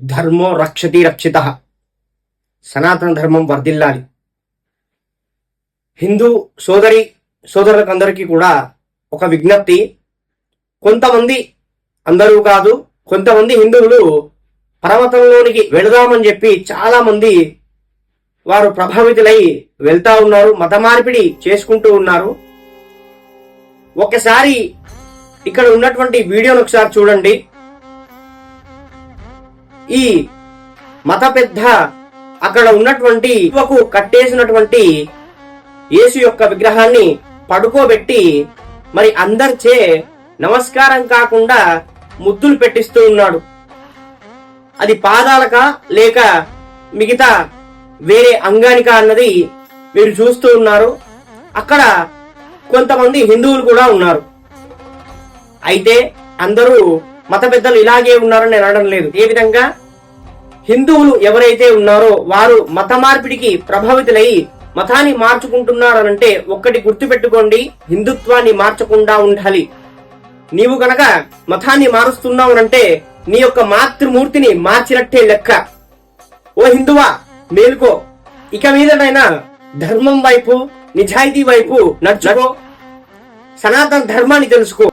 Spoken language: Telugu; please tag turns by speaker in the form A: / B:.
A: ధర్మో రక్షతి రక్షిత. సనాతన ధర్మం వర్ధిల్లాలి. హిందూ సోదరులకందరికీ కూడా ఒక విజ్ఞప్తి. కొంతమంది, అందరూ కాదు, కొంతమంది హిందువులు పరమతంలోనికి వెళదామని చెప్పి చాలా మంది వారు ప్రభావితులై వెళ్తా ఉన్నారు, మత మార్పిడి చేసుకుంటూ ఉన్నారు. ఒకసారి ఇక్కడ ఉన్నటువంటి వీడియోను ఒకసారి చూడండి. ఈ మత పెద్ద అక్కడ ఉన్నటువంటి యువకు కట్టేసినటువంటి యేసు యొక్క విగ్రహాన్ని పడుకోబెట్టి మరి అందరిచే నమస్కారం కాకుండా ముద్దులు పెట్టిస్తూ ఉన్నాడు. అది పాదాలక లేక మిగతా వేరే అంగానిక అన్నది మీరు చూస్తూ ఉన్నారు. అక్కడ కొంతమంది హిందువులు కూడా ఉన్నారు. అయితే అందరూ మత పెద్దలు ఇలాగే ఉన్నారని నేను అనడం లేదు. ఏ విధంగా హిందువులు ఎవరైతే ఉన్నారో వారు మత మార్పిడికి ప్రభావితులై మతాన్ని మార్చుకుంటున్నారనంటే ఒక్కటి గుర్తుపెట్టుకోండి, హిందుత్వాన్ని మార్చకుండా ఉండాలి. నీవు గనక మతాన్ని మారుస్తున్నావునంటే నీ యొక్క మాతృమూర్తిని మార్చినట్టే లెక్క. ఓ హిందువా, మేలుకో. ఇక మీదనైనా ధర్మం వైపు, నిజాయితీ వైపు నడుచుకో. సనాతన ధర్మాన్ని తెలుసుకో.